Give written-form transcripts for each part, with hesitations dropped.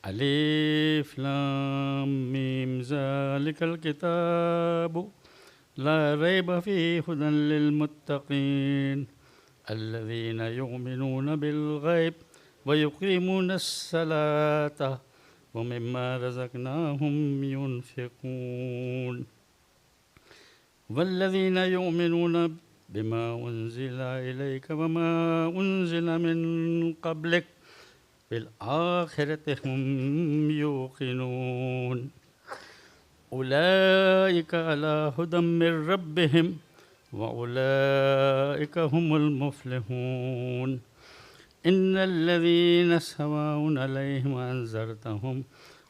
ألف لام ميم ذلك الكتاب لا ريب فيه هدى للمتقين الذين يؤمنون بالغيب ويقيمون الصلاة ومما رزقناهم ينفقون والذين يؤمنون بما أنزل إليك وما أنزل من قبلك بالآخرة هم يوقنون أولئك على هدى من ربهم وأولئك هم المفلحون إن الذين سواء عليهم أنذرتهم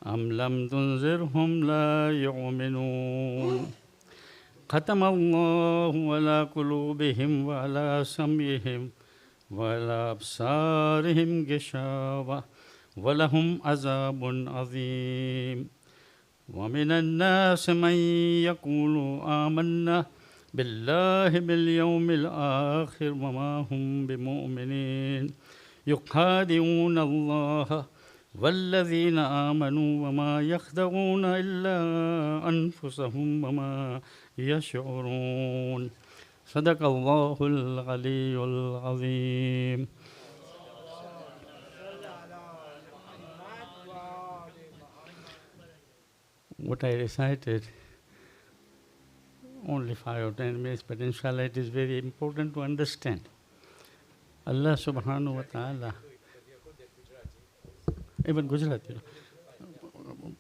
أم لم تنذرهم لا يؤمنون ختم الله على قلوبهم وعلى سمعهم وعلى أبصارهم غشاوة ولهم عذاب عظيم ومن الناس من يقول آمنا بالله باليوم الآخر وما هم بمؤمنين يخادعون الله والذين آمنوا وما يخدعون إلا أنفسهم وما يشعرون صدق الله العلي العظيم. What I recited, only 5 or 10 minutes, but inshallah it is very important to understand. Allah subhanahu wa ta'ala, even Gujarati,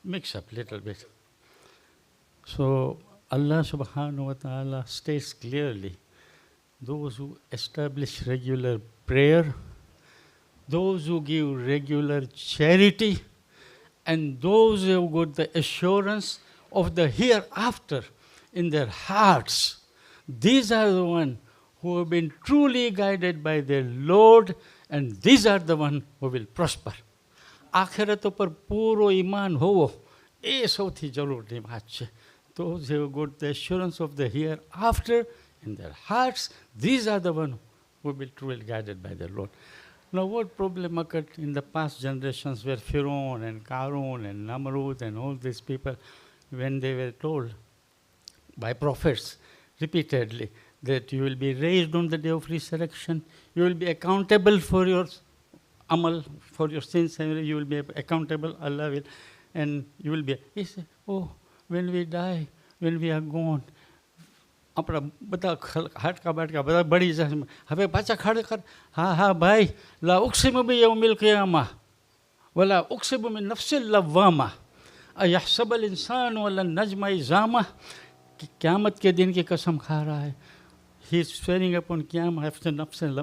mix up a little bit. So Allah subhanahu wa ta'ala states clearly, those who establish regular prayer, those who give regular charity, and those who have got the assurance of the hereafter in their hearts, these are the ones who have been truly guided by their Lord, and these are the ones who will prosper. આખેરત ઉપર પૂરો ઈમાન હોવો એ સૌથી જરૂરી વાત છે. Those who have got the assurance of the hereafter in their hearts, these are the ones who will be truly guided by the Lord. Now, what problem occurred in the past generations where Pharaoh and Karun and Namrud and all these people, when they were told by prophets repeatedly that you will be raised on the day of resurrection, you will be accountable for your amal, for your sins, and you will be accountable, Allah will, and you will be. He said, oh, when we die, when we are gone, આપણા બધા હાડકા બાટકા બધા બળી જાય. હવે પાછા ખરેખર હા હા ભાઈ લા ઉક્સિમુ બિયૌમિલ કિયામા વલા ઉક્સિમુ મિન નફસિલ લવ્વામા અયહસબલ ઇન્સાન વલન નજમા ઇઝામા क़यामत के दिन की कसम खा रहा है. He is swearing upon Qiyamah after nafsin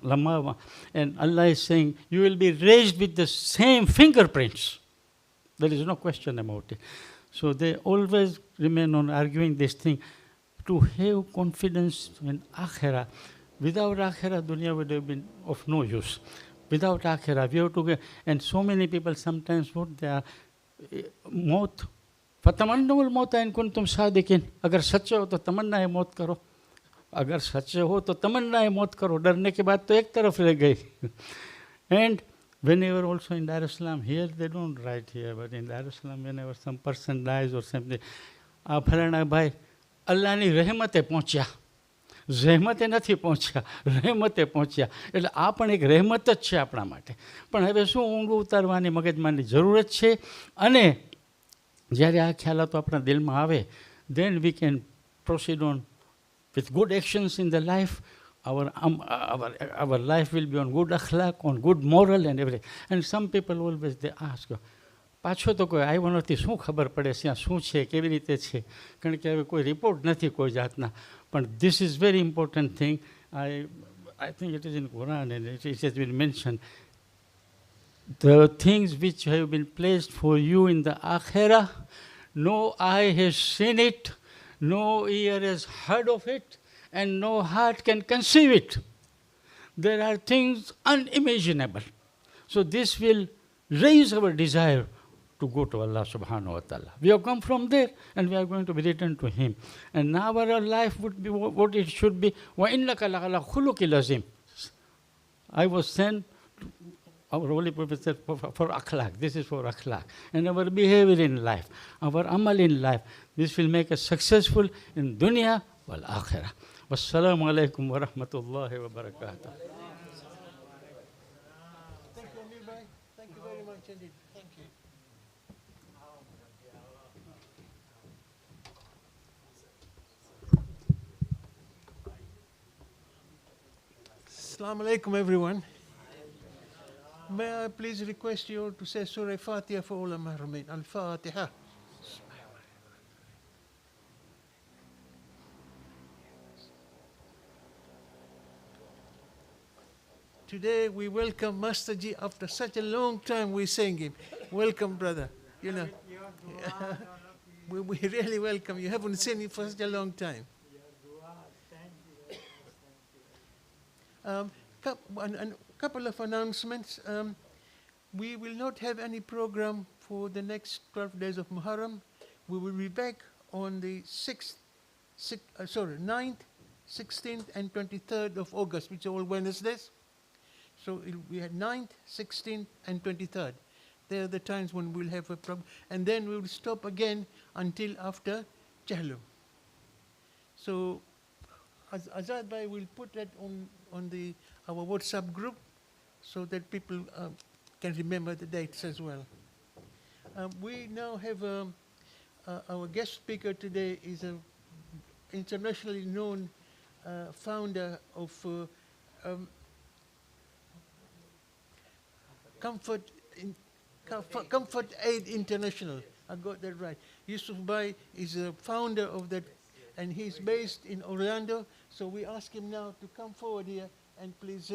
lamawa, and Allah is saying you will be raised with the same fingerprints. There is no question about it. So they always remain on arguing this thing. To have confidence in Akhirah. Without Akhirah, dunya would have been of no use. Without Akhirah, we have to get, and so many people sometimes what they are, मौत, फतमन्नुल मौत इन कुंतुम सादिकीन. अगर सच्चे हो तो तमन्ना है मौत करो. अगर सच्चे हो तो तमन्ना है मौत करो. डरने की बात तो एक तरफ रह गई. And whenever also in Dar es Salaam, here they don't write here, but in Dar es Salaam, whenever some person dies or something, આ ફલાણા ભાઈ અલ્લાહની રહેમતે પહોંચ્યા, રહેમતે નથી પહોંચ્યા, રહેમતે પહોંચ્યા. એટલે આ પણ એક રહેમત જ છે આપણા માટે. પણ હવે શું ઊંઘ ઉતારવાની મગજમાંની જરૂરત છે. અને જ્યારે આ ખ્યાલાતો આપણા દિલમાં આવે, then we can proceed on with good actions in the life. Our life will be on good akhlaq, on good moral and everything. And some people always they ask, પાછો તો કોઈ આવ્યો નથી, શું ખબર પડે છે શું છે કેવી રીતે છે, કારણ કે હવે કોઈ રિપોર્ટ નથી કોઈ જાતના. પણ this is very important thing. I think it is in Quran and it has been mentioned. The things which have been placed for you in the Akhirah, no eye has seen it, no ear has heard of it, and no heart can conceive it. There are things unimaginable. So this will raise our desire to go to Allah subhanahu wa ta'ala. We have come from there and we are going to be returned to Him. And now our life would be what it should be. وَإِنَّكَ لَعَلَى خُلُقِ الْعَظِيمِ. I was sent our Holy Prophet said for akhlaq, this is for akhlaq. And our behavior in life, our amal in life, this will make us successful in dunya wal akhirah. Wassalamu alaikum wa rahmatullahi wa barakatuh. Thank you, Amir Bhai. Thank you very much indeed. Thank you. Assalamu alaikum, everyone. May I please request you all to say Surah Fatiha for all Al-Mahrumin. Al-Fatiha. Today we welcome Master Ji after such a long time we sang him. Welcome, brother. You know, we really welcome you. Haven't seen you for such a long time. A couple of announcements. We will not have any program for the next 12 days of Muharram. We will be back on the 9th, 16th, and 23rd of August, which are all Wednesdays. So we had 9th, 16th, and 23rd. They are the times when we'll have a program. And then we will stop again until after Jahlum. So Azad Bhai will put that on our WhatsApp group so that people can remember the dates as well. We now have our guest speaker today is an internationally known founder of Comfort Aid International. I got that right. Yusuf Bhai is a founder of that, and he's based in Orlando. So we ask him now to come forward here and please.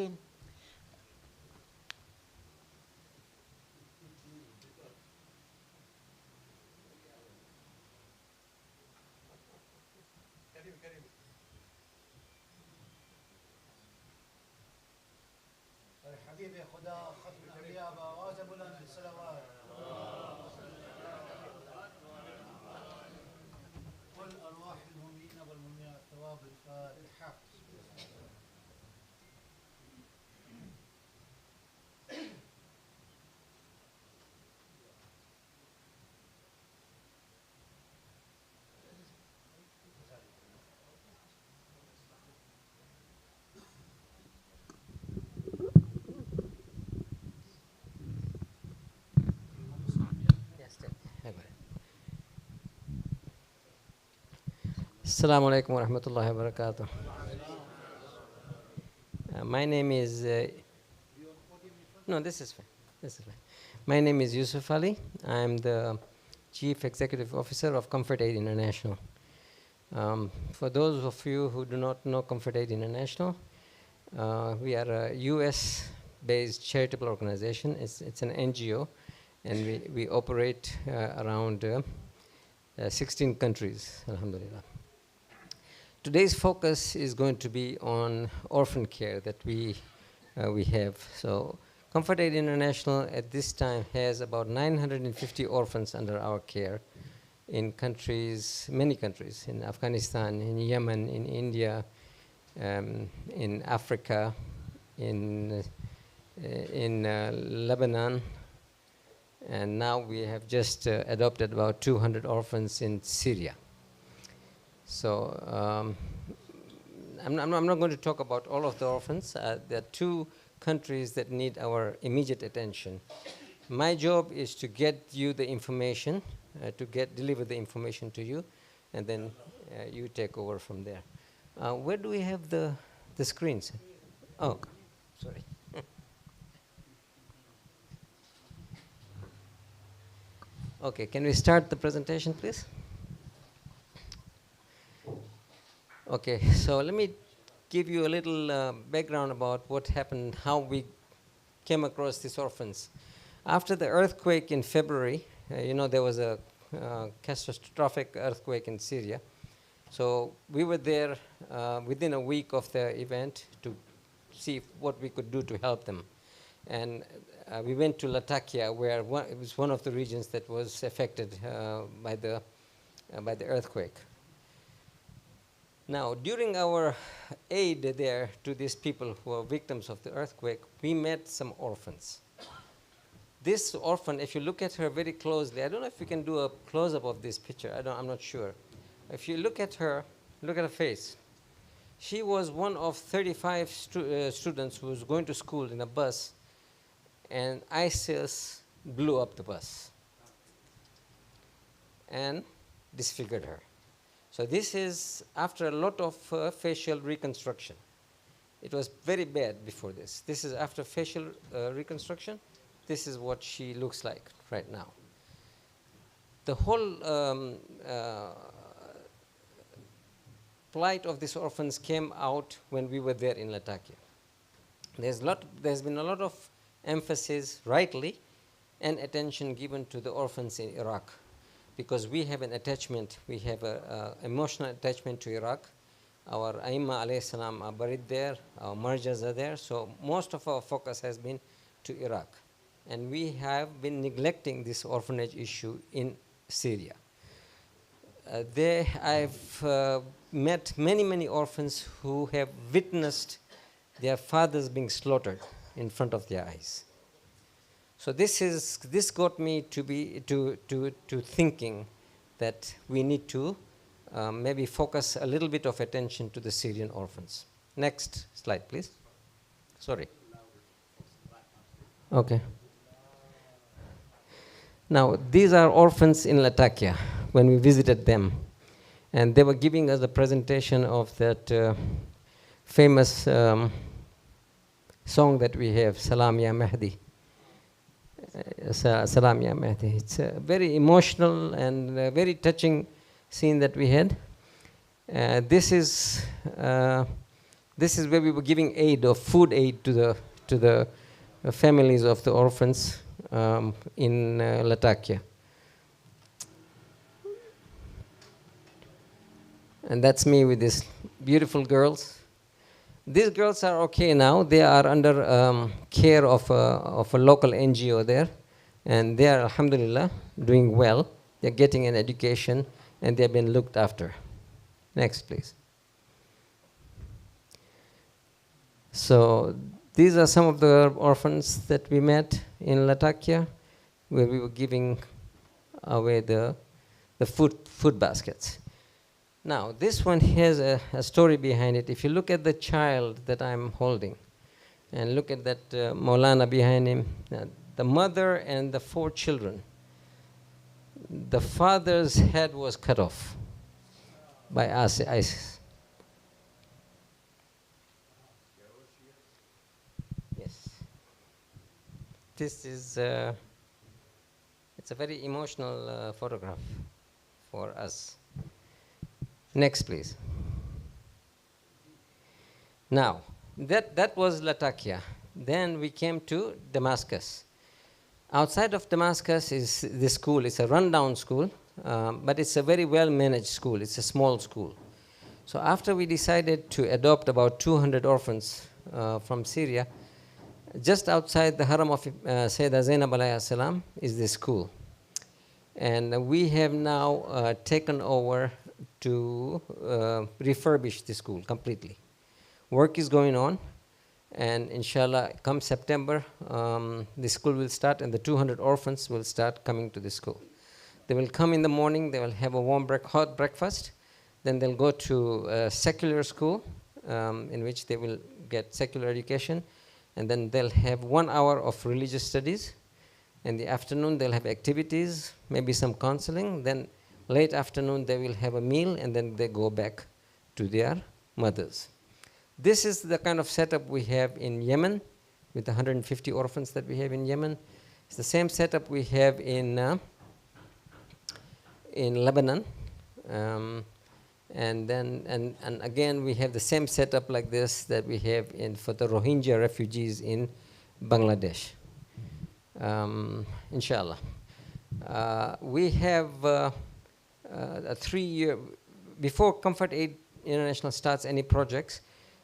حبيبي خدا ختم الأنبياء بواسع بلند الصلوات كل أرواح المؤمنين والمؤمنات ثواب الفاتحة. Assalamu alaikum wa rahmatullahi wa barakatuh. My name is this is fine. My name is Yusufali. I'm the Chief Executive Officer of Comfort Aid International. For those of you who do not know Comfort Aid International, we are a US-based charitable organization. It's an NGO, and we operate around 16 countries, alhamdulillah. Today's focus is going to be on orphan care that we have. So Comfort Aid International at this time has about 950 orphans under our care in countries, many countries, in Afghanistan, in Yemen, in India, in Africa, in Lebanon, and now we have just adopted about 200 orphans in Syria. So I'm not going to talk about all of the orphans. There are two countries that need our immediate attention. My job is to get you the information, deliver the information to you, and then you take over from there. Where do we have the screens? Oh, sorry. Okay, can we start the presentation, please? Okay, so let me give you a little background about what happened, how we came across these orphans. After the earthquake in February, there was a catastrophic earthquake in Syria. So we were there within a week of the event to see what we could do to help them. And we went to Latakia, where it was one of the regions that was affected by the earthquake. Now, during our aid there to these people who are victims of the earthquake, we met some orphans. This orphan, if you look at her very closely, I don't know if you can do a close-up of this picture. I'm not sure. If you look at her face. She was one of 35 students who was going to school in a bus, and ISIS blew up the bus and disfigured her. So this is after a lot of facial reconstruction. It was very bad before this. This is after facial reconstruction. This is what she looks like right now. The whole plight of these orphans came out when we were there in Latakia. There's been a lot of emphasis, rightly, and attention given to the orphans in Iraq, because we have an attachment, we have an emotional attachment to Iraq. Our Aimma alayhi salam are buried there, our marjas are there, so most of our focus has been to Iraq. And we have been neglecting this orphanage issue in Syria. I've met many orphans who have witnessed their fathers being slaughtered in front of their eyes. So this got me to thinking that we need to maybe focus a little bit of attention to the Syrian orphans. Next slide, please. Sorry. Okay. Now, these are orphans in Latakia when we visited them. And they were giving us a presentation of that famous song that we have, Salam Ya Mahdi. Salam Ya Mahdi. It's a very emotional and very touching scene that we had. This is where we were giving aid, or food aid, to the families of the orphans in Latakia. And that's me with these beautiful girls. These girls are okay now. They are under care of a local NGO there. And they are, alhamdulillah, doing well. They're getting an education, and they've been looked after. Next, please. So these are some of the orphans that we met in Latakia, where we were giving away the food baskets. Now, this one has a story behind it. If you look at the child that I'm holding, and look at that Maulana behind him, the mother and the 4 children, the father's head was cut off by ISIS. Yes. This is, it's a very emotional photograph for us. Next, please. Now, that was Latakia. Then we came to Damascus. Outside of Damascus is this school. It's a rundown school, but it's a very well-managed school. It's a small school. So after we decided to adopt about 200 orphans from Syria, just outside the haram of Sayyidah Zainab alayhi salam is this school. And we have now taken over to refurbish the school completely. Work is going on, and inshallah, come September, the school will start, and the 200 orphans will start coming to the school. They will come in the morning, they will have a warm hot breakfast, then they'll go to a secular school in which they will get secular education, and then they'll have 1 hour of religious studies. In the afternoon, they'll have activities, maybe some counseling, then late afternoon, they will have a meal, and then they go back to their mothers. This is the kind of setup we have in Yemen, with the 150 orphans that we have in Yemen. It's the same setup we have in Lebanon. And again, we have the same setup like this that we have for the Rohingya refugees in Bangladesh. Inshallah. We have a 3-year, before Comfort Aid International starts any projects,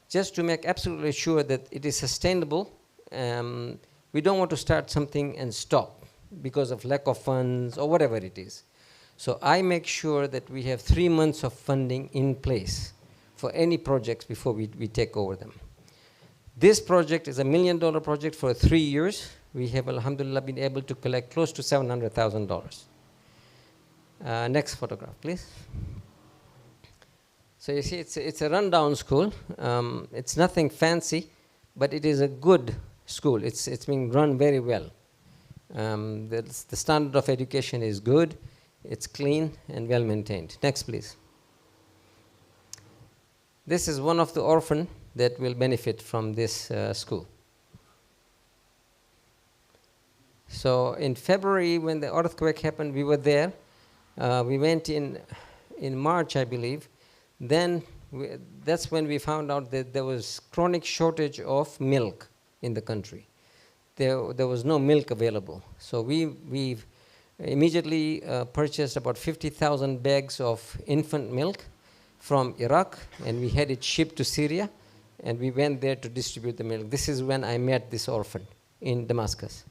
just to make absolutely sure that it is sustainable, we don't want to start something and stop because of lack of funds or whatever it is. So I make sure that we have 3 months of funding in place for any projects before we take over them. This project is $1 million project for 3 years, we have, alhamdulillah, been able to collect close to $700,000. Next photograph, please. So you see, it's a rundown school. It's nothing fancy, but it is a good school. It's being run very well. The standard of education is good. It's clean and well maintained. Next, please. This is one of the orphans that will benefit from this school. So in February, when the earthquake happened, we were there. We went in March, I believe. Then that's when we found out that there was chronic shortage of milk in the country. There was no milk available. So we immediately purchased about 50,000 bags of infant milk from Iraq, and we had it shipped to Syria, and we went there to distribute the milk. This is when I met this orphan in Damascus.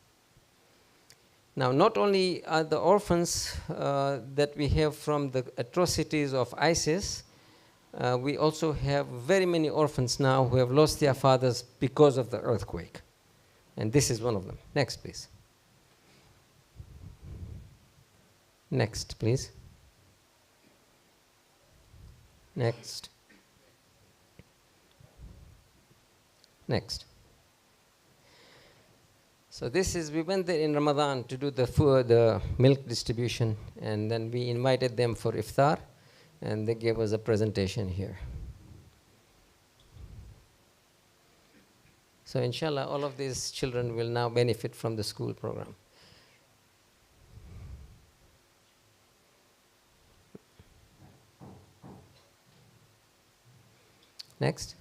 Now, not only are the orphans that we have from the atrocities of ISIS, we also have very many orphans now who have lost their fathers because of the earthquake. And this is one of them. Next, please. Next, please. Next. Next. So this is, we went there in Ramadan to do the milk distribution, and then we invited them for iftar, and they gave us a presentation here. So inshallah, all of these children will now benefit from the school program. Next.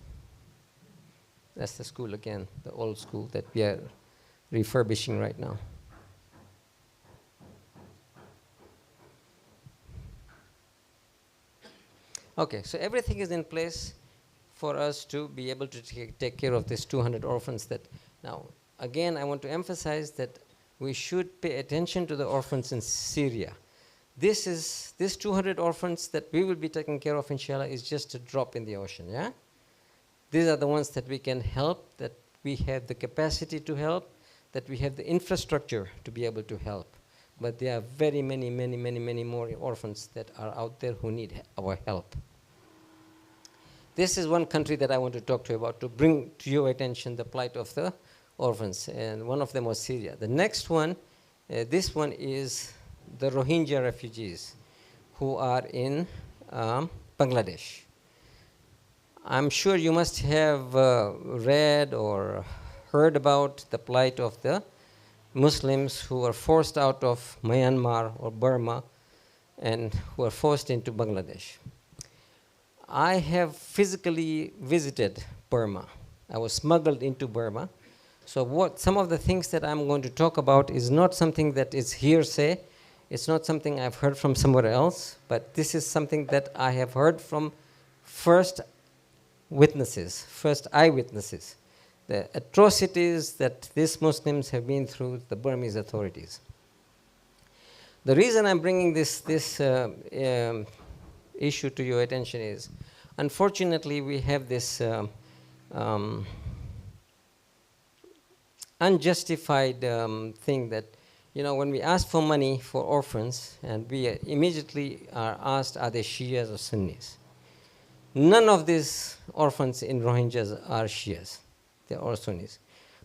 That's the school again, the old school that we are refurbishing right now. Okay, so everything is in place for us to be able to take care of these 200 orphans. That now, again, I want to emphasize that we should pay attention to the orphans in Syria. This 200 orphans that we will be taking care of, inshallah, is just a drop in the ocean, yeah? These are the ones that we can help, that we have the capacity to help, that we have the infrastructure to be able to help. But there are very many, many, many, many more orphans that are out there who need our help. This is one country that I want to talk to you about, to bring to your attention the plight of the orphans, and one of them was Syria. The next one, this one is the Rohingya refugees who are in Bangladesh. I'm sure you must have read or heard about the plight of the Muslims who were forced out of Myanmar or Burma and who are forced into Bangladesh. I have physically visited Burma. I was smuggled into Burma. So some of the things that I'm going to talk about is not something that is hearsay. It's not something I've heard from somewhere else, but this is something that I have heard from first eyewitnesses, the atrocities that these Muslims have been through the Burmese authorities. The reason I'm bringing this issue to your attention is, unfortunately, we have this unjustified thing that, when we ask for money for orphans, and we immediately are asked, are they Shias or Sunnis? None of these orphans in Rohingyas are Shias. They're all Sunnis.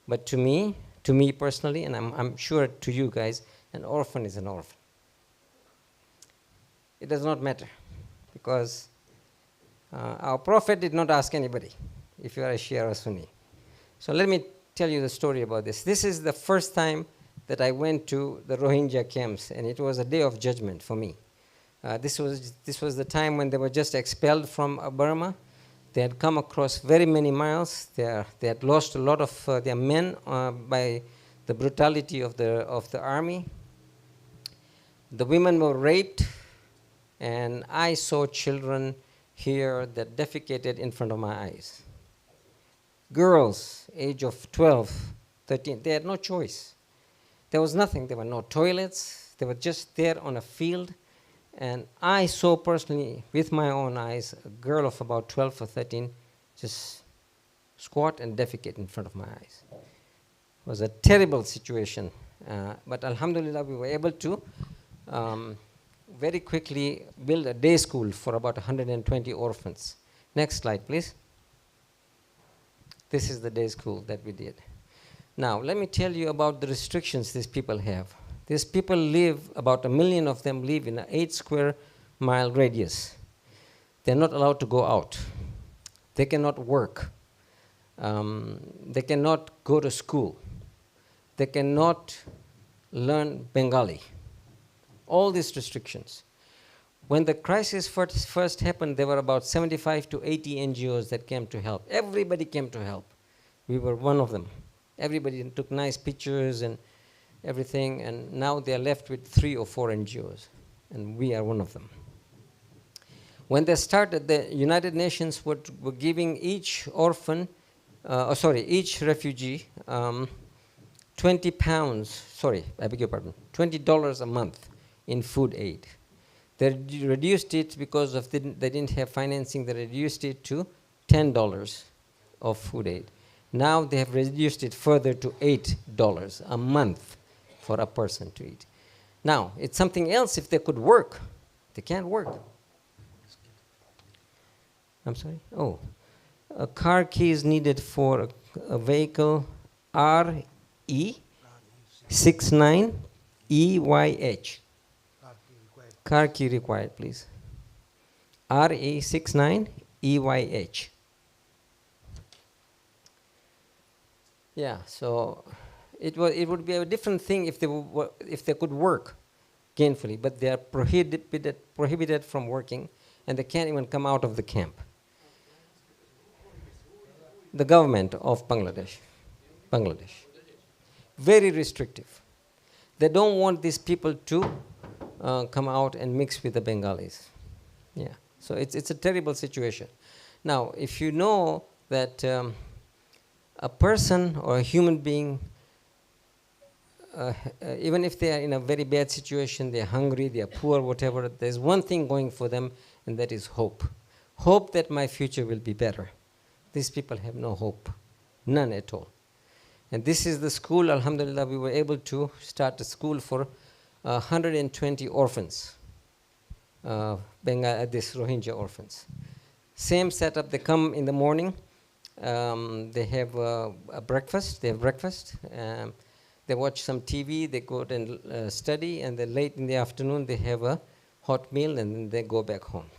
But to me personally, and I'm sure to you guys, an orphan is an orphan. It does not matter, because our Prophet did not ask anybody if you are a Shia or Sunni. So let me tell you the story about this. This is the first time that I went to the Rohingya camps, and it was a day of judgment for me. This was the time when they were just expelled from Burma. They had come across very many miles. They had lost a lot of their men by the brutality of the army. The women were raped, and I saw children here that defecated in front of my eyes. Girls, age of 12, 13, they had no choice. There was nothing. There were no toilets. They were just there on a field. And I saw personally, with my own eyes, a girl of about 12 or 13 just squat and defecate in front of my eyes. It was a terrible situation. But alhamdulillah, we were able to very quickly build a day school for about 120 orphans. Next slide, please. This is the day school that we did. Now, let me tell you about the restrictions these people have. These people live, about 1 million of them live in an 8 square mile radius. They're not allowed to go out. They cannot work. They cannot go to school. They cannot learn Bengali. All these restrictions. When the crisis first happened, there were about 75 to 80 NGOs that came to help. Everybody came to help. We were one of them. Everybody took nice pictures and everything, and now they are left with 3 or 4 NGOs, and we are one of them. When they started, the United Nations were giving each orphan, each refugee, 20 pounds, sorry, I beg your pardon, $20 a month in food aid. They reduced it because of they didn't have financing. They reduced it to $10 of food aid. Now they have reduced it further to $8 a month for a person to eat. Now, it's something else if they could work. They can't work. I'm sorry? Oh, a car key is needed for a vehicle RE69EYH. Car key required, please. RE69EYH. Yeah, so it would be a different thing if they could work gainfully, but they are prohibited from working, and they can't even come out of the camp. The government of Bangladesh. Very restrictive. They don't want these people to come out and mix with the Bengalis. Yeah, so it's a terrible situation. Now, if you know that a person or a human being, even if they are in a very bad situation, they're hungry, they're poor, whatever, there's one thing going for them, and that is hope. Hope that my future will be better. These people have no hope, none at all. And this is the school, alhamdulillah, we were able to start a school for 120 orphans, these Rohingya orphans. Same setup, they come in the morning, they have a breakfast, they watch some TV, they go and study, and then late in the afternoon they have a hot meal, and then they go back home.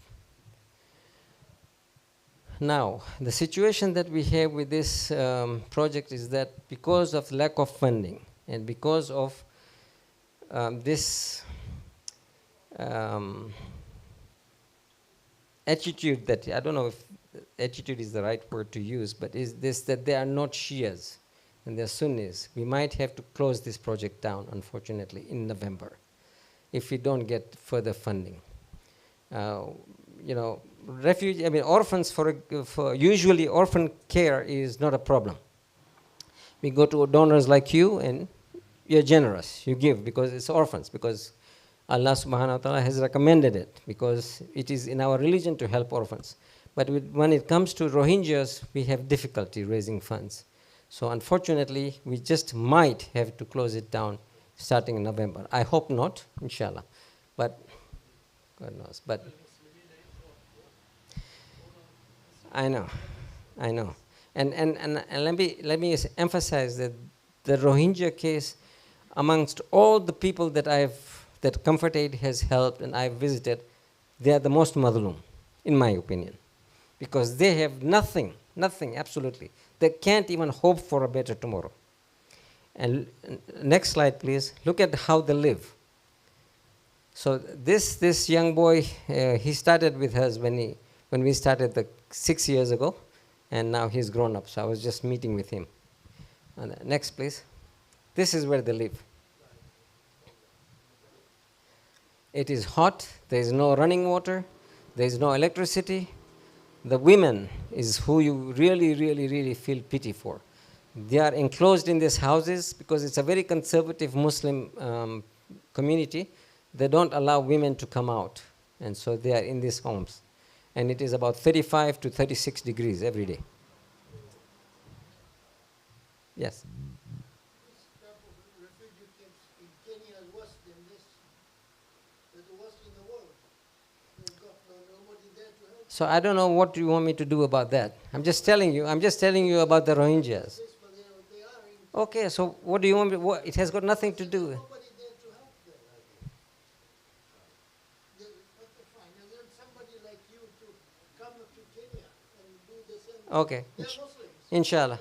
Now, the situation that we have with this project is that because of lack of funding and because of this attitude that, I don't know if attitude is the right word to use, but is this that they are not Shias and they're Sunnis, we might have to close this project down, unfortunately, in November if we don't get further funding. Orphans, for usually orphan care is not a problem. We go to donors like you, and you're generous. You give because it's orphans, because Allah subhanahu wa ta'ala has recommended it, because it is in our religion to help orphans. But when it comes to Rohingyas, we have difficulty raising funds. So unfortunately, we just might have to close it down starting in November. I hope not, inshallah. But God knows. But I know. And let me emphasize that the Rohingya case, amongst all the people that Comfort Aid has helped and I've visited, they are the most Madhulum, in my opinion. Because they have nothing, absolutely. They can't even hope for a better tomorrow. And next slide, please. Look at how they live. So this young boy, he started with us when we started 6 years ago, and now he's grown up. So I was just meeting with him. And next, please. This is where they live. It is hot. There is no running water. There is no electricity. The women is who you really feel pity for. They are enclosed in these houses because it's a very conservative Muslim community. They don't allow women to come out, and so they are in these homes. And it is about 35 to 36 degrees every day. Yes. There's the worst in the world. They've got nobody there to help. So I don't know what you want me to do about that. I'm just telling you about the Rohingyas. Yes, but they are in. Okay, so what do you want me, what, it has got nothing to do. Nobody there to help them. Okay, fine. And then somebody like you to come to Kenya and do the same. Okay, They're Muslims. inshallah,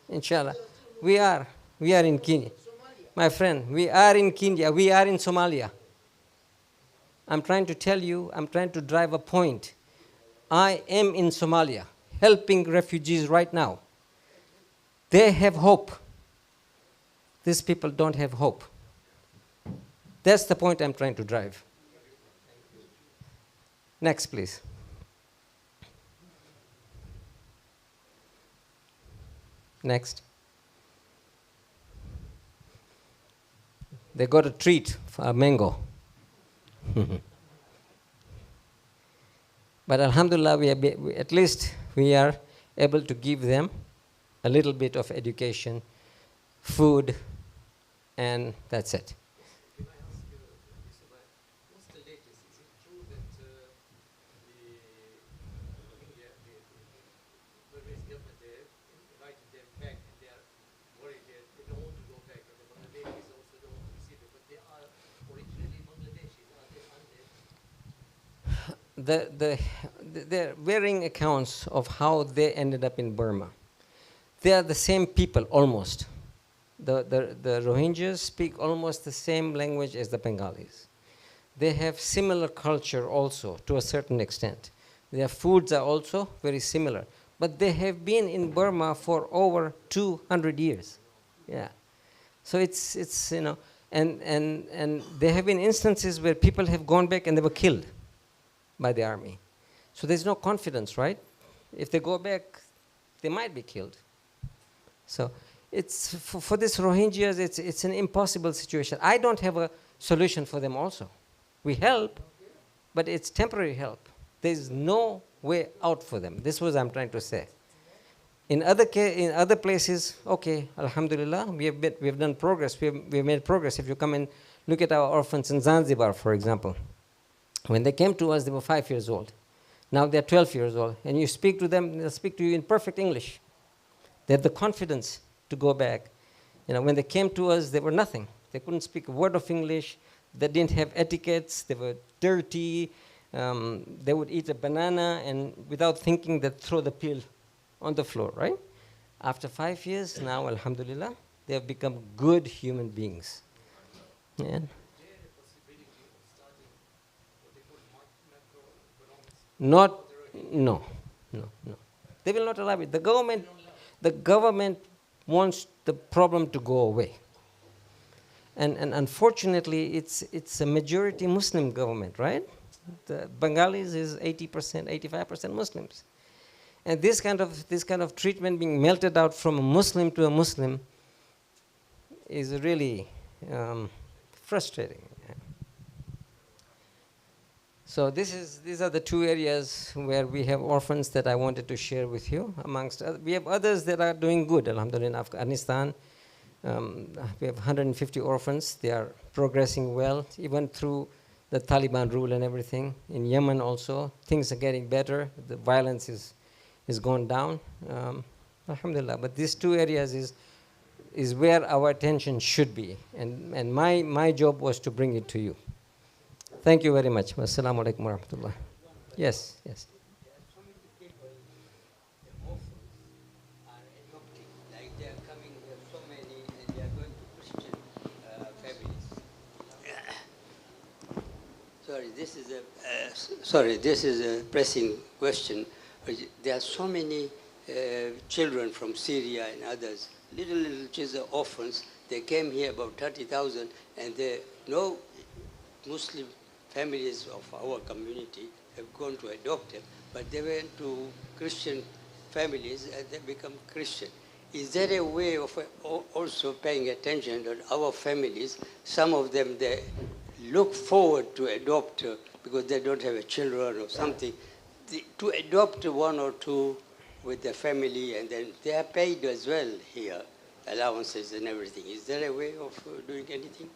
inshallah. They are still We are in Kenya. Somalia. My friend, we are in Kenya, we are in Somalia. I'm trying to tell you, I'm trying to drive a point. I am in Somalia, helping refugees right now. They have hope. These people don't have hope. That's the point I'm trying to drive. Next, please. Next. They got a treat for a mango. But alhamdulillah, at least we are able to give them a little bit of education, food, and that's it. Can I ask you, Yusuf, what's the latest? Is it true that the Rohingya, the Burmese government, they invited them back and they are worried they don't want to go back, and the Bangladeshis also don't want to receive it, but they are originally Bangladeshis, aren't they? There are varying accounts of how they ended up in Burma. They are the same people almost. The Rohingyas speak almost the same language as the Bengalis. They have similar culture also to a certain extent. Their foods are also very similar. But they have been in Burma for over 200 years. Yeah. So it's you know, and there have been instances where people have gone back and they were killed by the army. So there's no confidence, right? If they go back, they might be killed. So it's for this Rohingyas, it's an impossible situation. I don't have a solution for them also. We help, but it's temporary help. There's no way out for them. This was I'm trying to say. In other places, okay, alhamdulillah, we have done progress. We have made progress. If you come and look at our orphans in Zanzibar, for example, when they came to us, they were 5 years old. Now they're 12 years old, and you speak to them, they'll speak to you in perfect English. They have the confidence to go back. You know, when they came to us, they were nothing. They couldn't speak a word of English. They didn't have etiquettes. They were dirty. They would eat a banana, and without thinking, they'd throw the peel on the floor, right? After 5 years, now, alhamdulillah, they have become good human beings. Yeah. No. They will not allow it. The government wants the problem to go away. And unfortunately, it's a majority Muslim government, right? The Bengalis is 80%, 85% Muslims. And this kind of treatment being melted out from a Muslim to a Muslim is really frustrating. So these are the two areas where we have orphans that I wanted to share with you. Amongst we have others that are doing good, alhamdulillah. In Afghanistan, we have 150 orphans. They are progressing well, even through the Taliban rule and everything. In Yemen also, things are getting better. The violence is gone down, alhamdulillah. But these two areas is where our attention should be. And my job was to bring it to you. Thank you very much. Wassalamu alaikum wa rahmatullah. Yes. So many people, the orphans, are adopting, like they are coming here, so many, and they are going to Christian families. This is a pressing question. There are so many children from Syria and others, little children, orphans. They came here, about 30,000, and no Muslim families of our community have gone to adopt them, but they went to Christian families and they become Christian. Is there a way of also paying attention that our families, some of them, they look forward to adopt because they don't have a children or something, to adopt one or two with their family, and then they are paid as well here, allowances and everything. Is there a way of doing anything?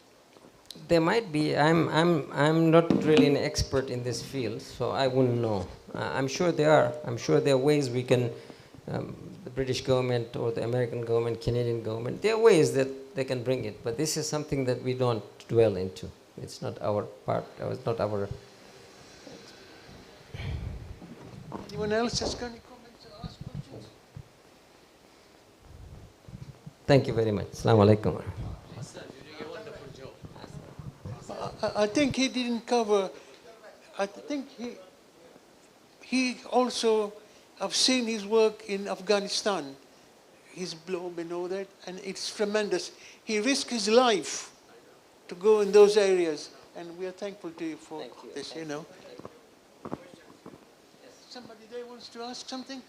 There might be. I'm not really an expert in this field, so I wouldn't know. I'm sure there are. I'm sure there are ways we can, the British government or the American government, Canadian government, there are ways that they can bring it. But this is something that we don't dwell into. It's not our part. It's not our. Anyone else has got any comments or ask questions? Thank you very much. Assalamu alaikum. I think he didn't cover, I think he also, I've seen his work in Afghanistan, his blog and all that, and it's tremendous. He risked his life to go in those areas, and we are thankful to you for this, you know. Somebody there wants to ask something?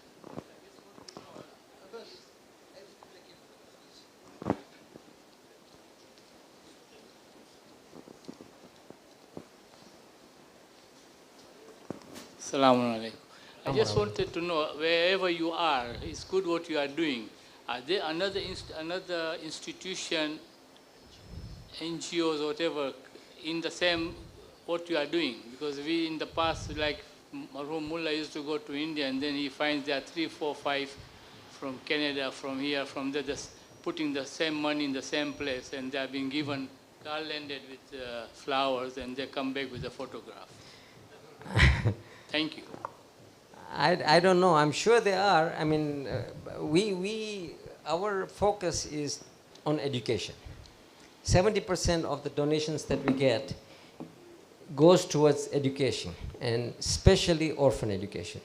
Assalamu alaikum. I just wanted to know, wherever you are, it's good what you are doing. Are there another institution, NGOs, whatever, in the same what you are doing? Because we in the past, like Marhum Mullah used to go to India, and then he finds there are 3, 4, 5 from Canada, from here, from there, just putting the same money in the same place, and they are being given garlanded with flowers, and they come back with a photograph. Thank you. I don't know. I'm sure there are. I mean, our focus is on education. 70% of the donations that we get goes towards education, and especially orphan education.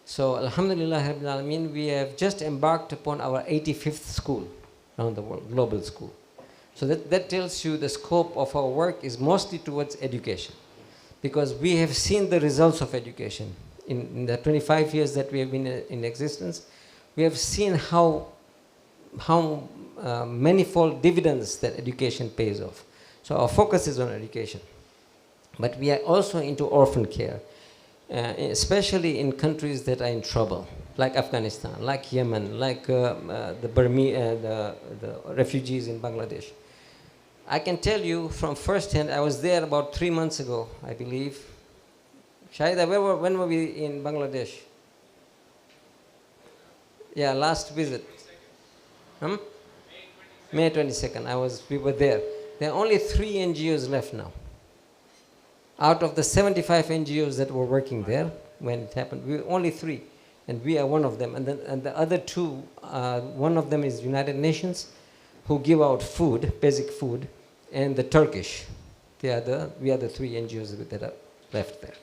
So, Alhamdulillah, Rabbil Alameen, we have just embarked upon our 85th school around the world, global school. So that tells you the scope of our work is mostly towards education, because we have seen the results of education. In the 25 years that we have been in existence, we have seen how manifold dividends that education pays off. So our focus is on education. But we are also into orphan care, especially in countries that are in trouble, like Afghanistan, like Yemen, like the refugees in Bangladesh. I can tell you from first hand, I was there about 3 months ago, I believe. Shahida, when were we in Bangladesh? Yeah, last visit. May 22nd, we were there. There are only 3 NGOs left now. Out of the 75 NGOs that were working there when it happened, we were only 3, and we are one of them. And the other 2, one of them is United Nations, who give out food, basic food, and the Turkish. We are the 3 NGOs that are left there.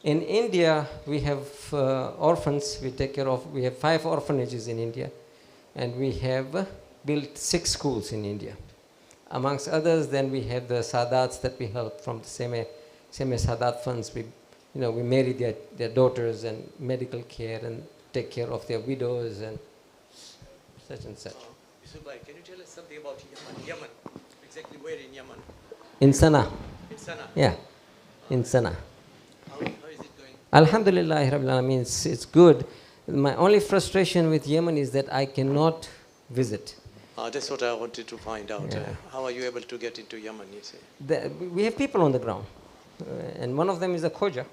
In India, we have orphans we take care of. We have 5 orphanages in India, and we have built 6 schools in India. Amongst others, then we have the Sadats that we help from the same Sadat funds. We marry their daughters, and medical care, and take care of their widows and such and such. Yusufali, can you tell us something about Yemen? Exactly where in Yemen? In Sana'a. In Sana'a? Yeah, in Sana'a. How is it going? Alhamdulillah, Rabbil Alameen, it's good. My only frustration with Yemen is that I cannot visit. That's what I wanted to find out. Yeah. How are you able to get into Yemen, you say? We have people on the ground. And one of them is a Khoja,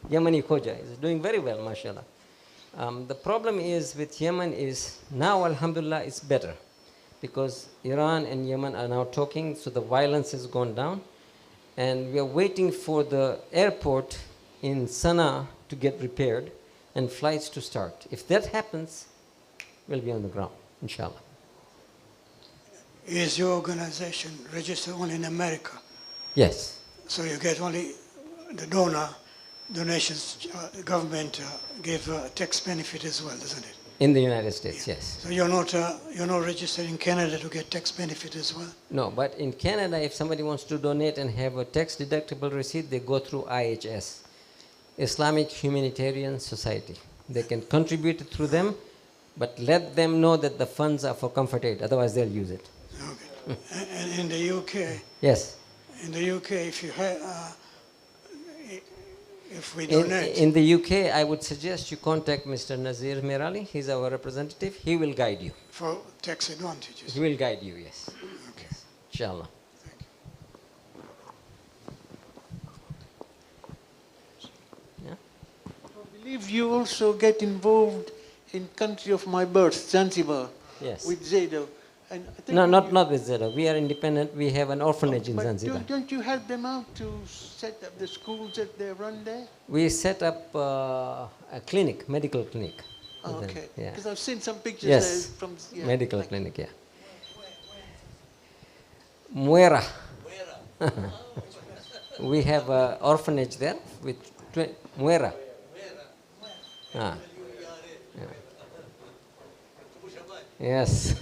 Yemeni Khoja. He's doing very well, mashallah. The problem is with Yemen is now, alhamdulillah, it's better. Because Iran and Yemen are now talking, so the violence has gone down. And we are waiting for the airport in Sana'a to get repaired and flights to start. If that happens, we'll be on the ground, inshallah. Is your organization registered only in America? Yes. So you get only the donations, government give tax benefit as well, doesn't it? In the United States, yes. So you're not registered in Canada to get tax benefit as well? No, but in Canada, if somebody wants to donate and have a tax deductible receipt, they go through IHS, Islamic Humanitarian Society. They can contribute through them, but let them know that the funds are for Comfort Aid, otherwise they'll use it. Okay. And in the UK? Yes. In the UK, if we donate... In the UK, I would suggest you contact Mr. Nazir Merali. He's our representative. He will guide you. For tax advantages? He will guide you, yes. Okay. Inshallah. Thank you. believe you also get involved in country of my birth, Zanzibar, Yes. with Zaido. And I think No, you- not with Zero. We are independent. We have an orphanage in but Zanzibar. don't you help them out to set up the schools that they run there? We set up a clinic, medical clinic. Oh, with them. okay. Yeah. Because I've seen some pictures Yes. there from yeah, Medical thank you. clinic, yeah. Muera. We have an orphanage there with Muera. Ah. Yeah. Yes.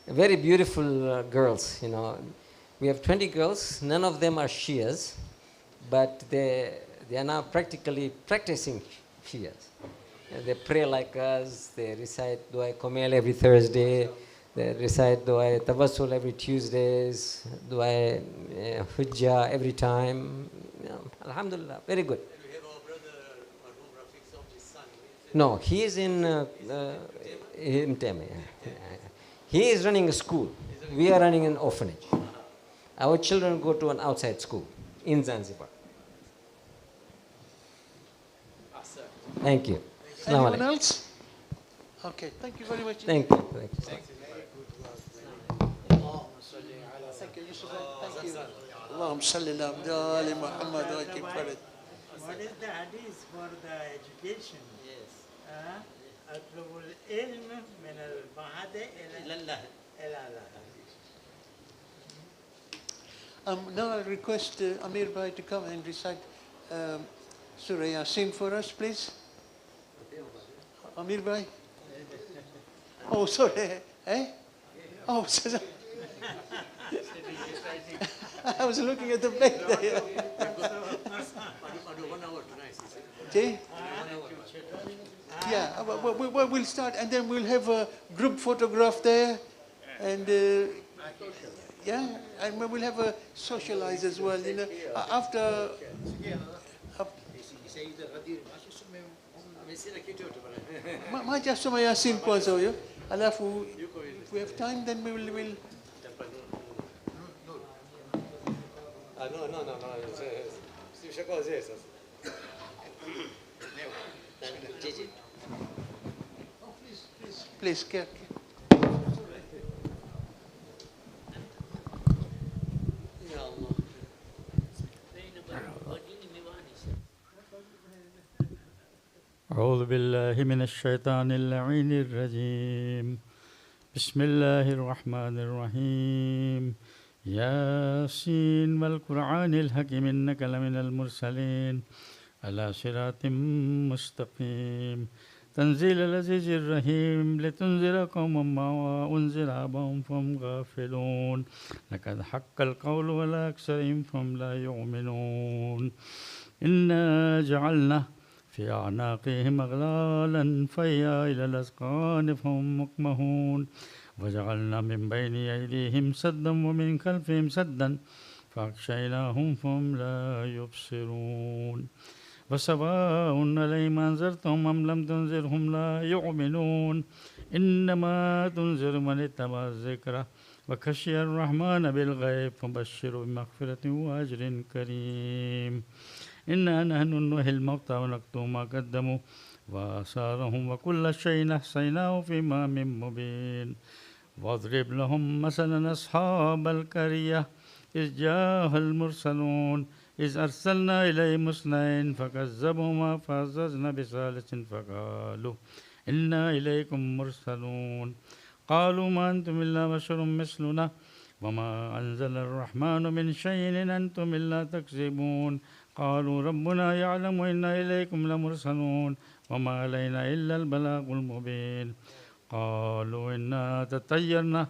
Very beautiful girls, you know. We have 20 girls. None of them are Shias, but they are now practically practicing Shias. And they pray like us. They recite Dua Komel every Thursday. They recite Dua Tawassul every Tuesdays. Dua Hujjah every time. You know, Alhamdulillah, very good. We have our brother Marhum Rafiq Somji's son. No, he is in Mteme. He is running a school. We are running an orphanage. Our children go to an outside school in Zanzibar. Thank you. Assalamu Anyone alaikum. else? Okay, thank you very much. Thank you. Thank you. Thank you, Yusuf. Thank you. Allahumma salli ala Muhammad wa akib farad. What is the hadith for the education? Yes. أطلب العلم من المعهد إلى الله. Now I request Amir Bhai to come and recite Surya Singh for us, please. Amir Bhai. Oh, sorry. Eh? Oh, I was looking at the plate there. See? Yeah, we'll start and then we'll have a group photograph there and yeah, and we'll have a socialize as well, you know, after ما جاء سمع ياسين kwanza huyo alafu if we have time then we will please care. أعوذ بالله من الشيطان اللعين الرجيم بسم الله الرحمن الرحيم ياسين والقرآن الحكيم إنك لمن المرسلين على صراط مستقيم تنزيل العزيز الرحيم لتنذر قوما ما أنذر آباؤهم فهم غافلون لقد حق القول على أكثرهم فهم لا يؤمنون إنا جعلنا في أعناقهم أغلالا فهي إلى الأذقان فهم مقمحون وجعلنا من بين أيديهم سدا ومن خلفهم سدا فأغشيناهم فهم لا يبصرون وسواء عليهم أنذرتهم أم لم تنذرهم لا يؤمنون إنما تنذر من اتبع الذكر وخشي الرحمن بالغيب فبشره بمغفرة وأجر كريم إنا نحن نحيي الموتى ونكتب ما قدموا وآثارهم وكل شيء أحصيناه في إمام مبين واضرب لهم مثلا أصحاب القرية إذ جاءها المرسلون إذ أرسلنا إليهم اثنين فكذبهما فعززنا بثالث فقالوا إنا إليكم مرسلون قالوا ما أنتم إلا بشر مثلنا وما أنزل الرحمن من شيء إن أنتم إلا تكذبون قالوا ربنا يعلم إنا إليكم لمرسلون وما علينا إلا البلاغ المبين قالوا إنا تطيرنا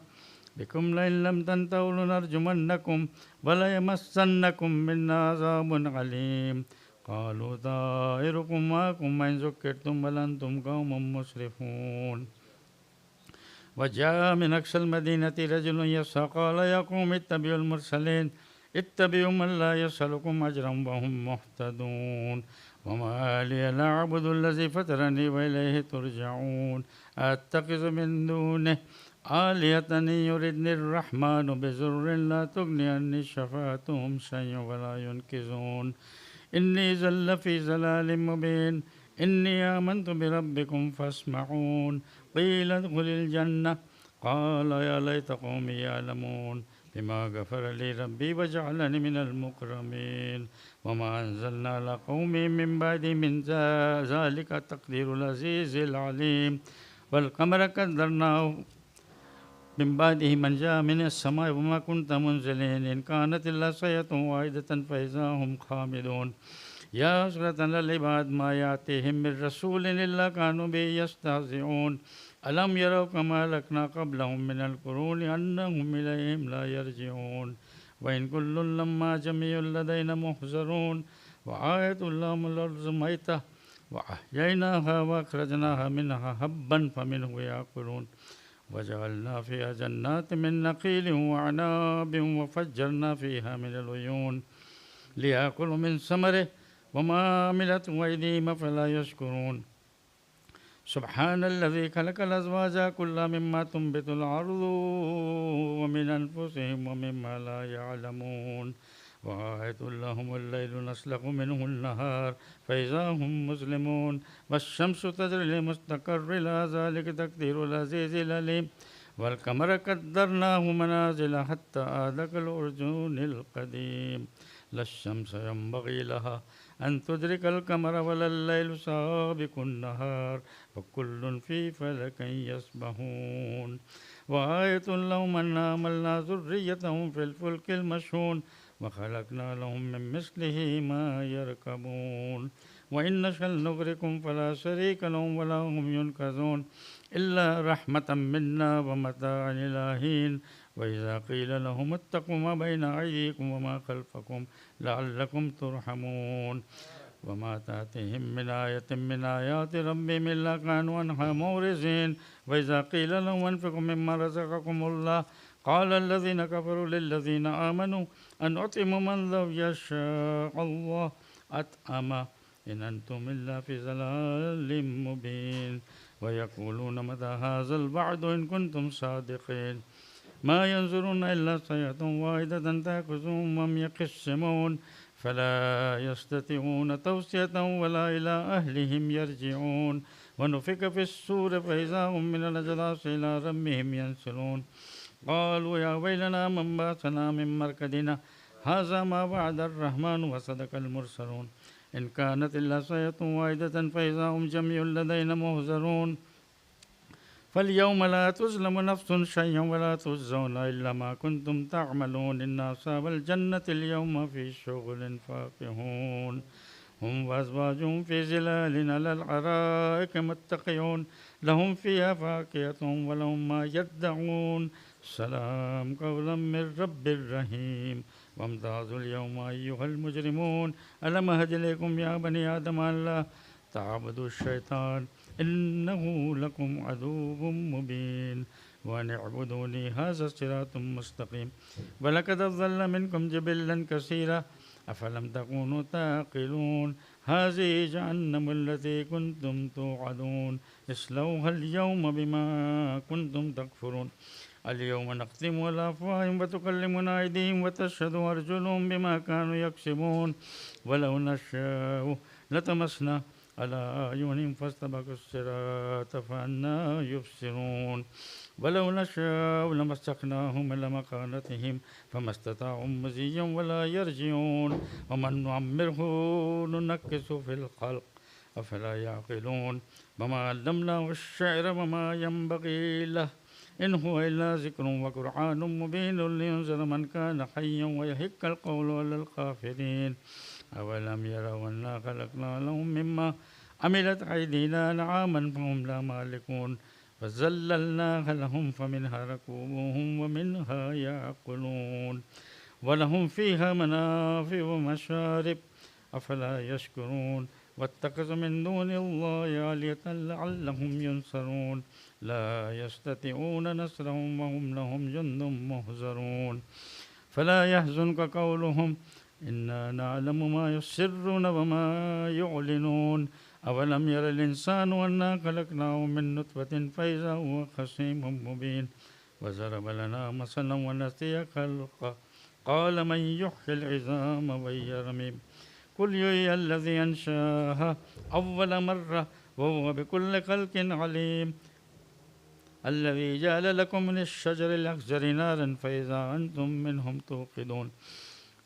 بكم لئن لم تنتهوا لنرجمنكم وليمسنكم منا عذاب عليم قالوا طائركم معكم وإن ذكرتم بل أنتم قوم مسرفون وجاء من أقصى المدينة رجل يسعى قال يا قوم اتبعوا المرسلين اتبعوا من لا يسألكم أجرا وهم مهتدون وما لي لا أعبد الذي فطرني وإليه ترجعون أتخذ من دونه آلهة يردني الرحمن بضر لا تغني عني شفاعتهم شيئا ولا ينقذون إني زل في زلال مبين إني آمنت بربكم فاسمعون قيل ادخل الجنة قال يا ليت قومي يعلمون بما غفر لي ربي وجعلني من المكرمين وما أنزلنا على قومي من بعد من ذلك تقدير العزيز العليم والقمر قدرناه من بعده من جاء من السماء وما كنت منزلين إن كانت إلا صيحة واحدة فإذا هم خامدون يا حسرة على العباد ما يأتيهم من رسول إلا كانوا به يستهزئون ألم يروا كما أهلكنا قبلهم من القرون أنهم إليهم لا يرجعون وإن كل لما جميع لدينا محضرون وآية لهم الأرض ميتة وأحييناها وأخرجناها منها حبا فمنه يأكلون وجعلنا فيها جنات من نخيل وعناب وفجرنا فيها من العيون ليأكلوا من ثمره وما عملته أيديهم فلا يشكرون سبحان الذي خلق الأزواج كلها مما تنبت الأرض ومن أنفسهم ومما لا يعلمون وآية لهم الليل نسلخ منه النهار فإذا هم مسلمون والشمس تجري لمستقر لها ذلك تقدير العزيز العليم والقمر قدرناه منازل حتى عاد كالعرجون القديم لا الشمس ينبغي لها أن تدرك القمر ولا الليل سابق النهار وكل في فلك يسبحون وآية لهم أنا حملنا ذريتهم في الفلك المشحون وخلقنا لهم من مثله ما يركبون وإن نشأ نغرقهم فلا شريك لهم ولا هم ينقذون إلا رحمة منا ومتاعا إلى حين وإذا قيل لهم اتقوا ما بين أيديكم وما خلفكم لعلكم ترحمون وما تأتيهم من آية من آيات ربهم إلا كانوا عنها معرضين وإذا قيل لهم انفقوا مما رزقكم الله قال الذين كفروا للذين آمنوا أن أطعموا من لو يشاء الله أطعمه إن أنتم إلا في ضلال مبين ويقولون متى هذا الوعد إن كنتم صادقين ما ينظرون إلا صيحة واحدة تأخذهم وهم يقسمون فلا يستطيعون توصية ولا إلى أهلهم يرجعون ونفخ في الصور فإذا هم من الأجداث إلى ربهم ينسلون قالوا يا ويلنا من بعثنا من مرقدنا هذا ما وعد الرحمن وصدق المرسلون إن كانت إلا صيحة واحدة فإذا هم جميع لدينا محضرون فاليوم لا تظلم نفس شيئا ولا تجزون إلا ما كنتم تعملون إن أصحاب الجنة اليوم في شغل فاكهون هم وأزواجهم في ظلال على الأرائك متكئون لهم فيها فاكهة ولهم ما يدعون سلام قولا من رب رحيم وامتازوا اليوم أيها المجرمون ألم أهد إليكم يا بني آدم أن لا تعبدوا الشيطان إنه لكم عدو مبين وأن اعبدوني هذا صراط مستقيم ولقد ضل منكم جبلا كثيرا أفلم تكونوا تعقلون هذه جهنم التي كنتم توعدون اصلوها اليوم بما كنتم تكفرون اليوم نختم على أفواههم وتكلمنا أيديهم وتشهد أرجلهم بما كانوا يكسبون ولو نشاء لطمسنا على أعينهم فاستبقوا الصراط فأنى يبصرون ولو نشاء لمسخناهم إلى مكانتهم فما استطاعوا مزيا ولا يرجعون ومن نعمره ننكس في الخلق أفلا يعقلون وما علمناه الشعر وما ينبغي له إن هو إلا ذكر وقرآن مبين لينذر من كان حيا ويحق القول على الكافرين أولم يروا أنا خلقنا لهم مما عملت أيدينا أنعاما فهم لا مالكون فذللناها لهم فمنها ركوبهم ومنها يأكلون ولهم فيها منافع ومشارب أفلا يشكرون واتخذوا من دون الله آلهة لعلهم ينصرون لا يستطيعون نصرهم وهم لهم جند محضرون فلا يحزنك قولهم إنا نعلم ما يسرون وما يعلنون أولم ير الإنسان أنا خلقناه من نطفة فإذا هو خصيم مبين وضرب لنا مثلا ونسي خلقه قال من يحيي العظام وهي رميم قل يحيي الذي أنشأها أول مرة وهو بكل خلق عليم الذي جعل لكم من الشجر الأخضر نارا فإذا أنتم منهم توقدون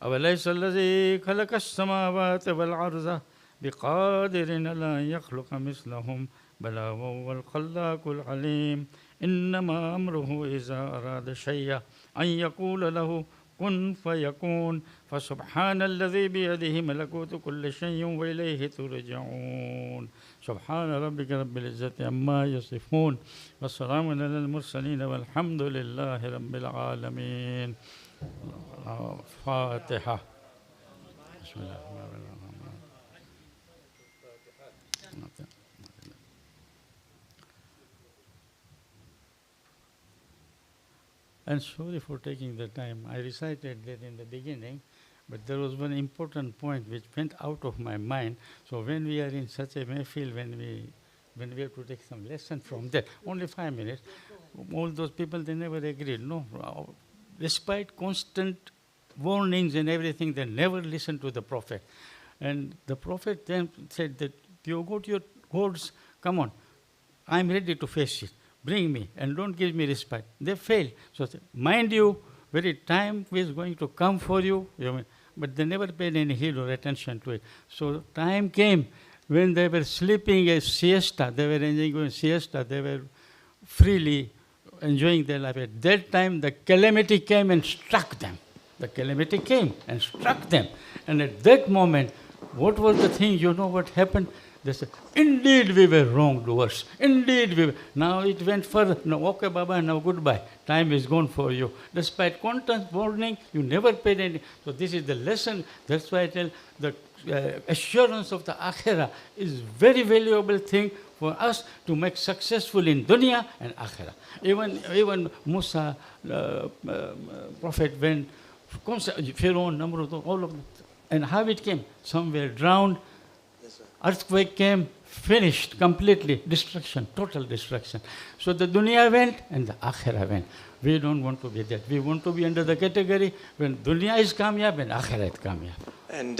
أوليس الذي خلق السماوات والأرض بقادر على أن يخلق مثلهم بلى وهو الخلاق العليم إنما أمره إذا أراد شيئا أن يقول له كن فيكون فسبحان الذي بيده ملكوت كل شيء وإليه ترجعون سبحان ربك رب العزة عما يصفون والسلام على المرسلين والحمد لله رب العالمين فاتحة بسم الله الرحمن الرحيم And sorry for taking the time. I recited that in the beginning, but there was one important point which went out of my mind. So when we are in such a mehfil, when we have to take some lesson from that, only 5 minutes, all those people, they never agreed. No, despite constant warnings and everything, they never listened to the Prophet. And the Prophet then said that, you go to your gods, come on, I'm ready to face it. Bring me and don't give me respite. They failed. So mind you, very time is going to come for you, but they never paid any heed or attention to it. So time came when they were sleeping a siesta, they were enjoying siesta, they were freely enjoying their life. At that time, the calamity came and struck them. The calamity came and struck them. And at that moment, what was the thing? You know what happened? They said, indeed we were wrongdoers. Indeed we were. Now it went further. No, okay, Baba, now goodbye. Time is gone for you. Despite constant warning, you never paid any. So this is the lesson. That's why I tell the assurance of the Akhirah is very valuable thing for us to make successful in dunya and Akhirah. Even Musa, Prophet, went, Pharaoh, Namrud, all of them. And how it came? Some were drowned. Earthquake came, finished completely, destruction, total destruction. So the dunya went and the akhirah went. We don't want to be that. We want to be under the category when dunya is kamyab and akhirah is kamyab. And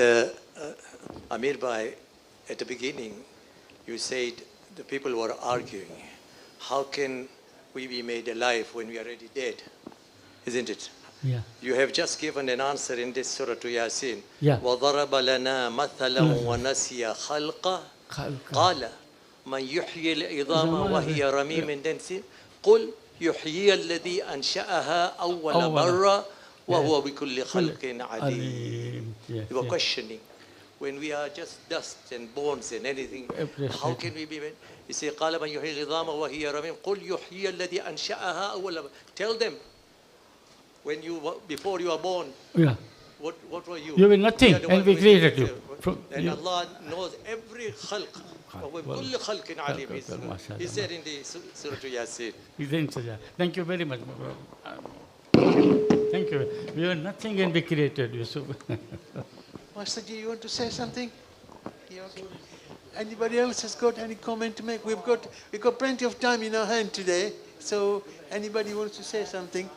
Amir Bhai, at the beginning, you said the people were arguing. How can we be made alive when we are already dead? Isn't it? Yeah. You have just given an answer in this Surah to Yasin. Yeah. وَضَرَبَ لَنَا مَثَلًا وَنَسِيَ خَلْقًا قَالَ مَنْ يُحْيِي الْعِظَامَ وَهِيَ رَمِيمٌ دَنْسٍ قُلْ يُحْيِي الَّذِي أَنْشَأَهَا أَوَّلَ مَرَّةٍ وَهُوَ بِكُلِّ خَلْقٍ عَلِيمٌ. You were questioning. When we are just dust and bones and anything, how can we be made? You say, قَالَ مَنْ يُحْيِي الْعِظَامَ وَهِيَ رَمِيمٌ قُلْ يُحْيِي الَّذِي أَنْشَأَهَا أَوَّلَ مَرَّةٍ. Tell them, when you were, before you were born, yeah. What were you? You were nothing, and we created you. And Allah knows every khalq. وَكُلِّ خَلْقٍ عَلِيمٌ. He said in the Surah to Yasin. Thank you very much. Thank you. We were nothing and we created Yusuf. Master Ji, you want to say something? Yeah, okay. Anybody else has got any comment to make? We've got plenty of time in our hand today. So anybody wants to say something?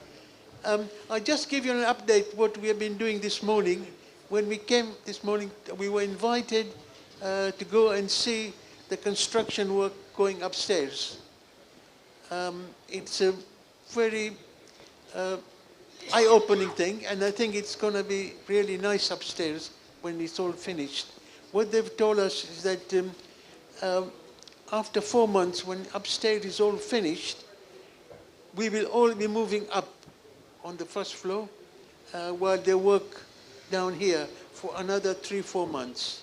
I'll just give you an update what we have been doing this morning. When we came this morning, we were invited to go and see the construction work going upstairs. It's a very eye-opening thing, and I think it's going to be really nice upstairs when it's all finished. What they've told us is that after 4 months, when upstairs is all finished, we will all be moving up on the first floor while they work down here for another 3-4 months.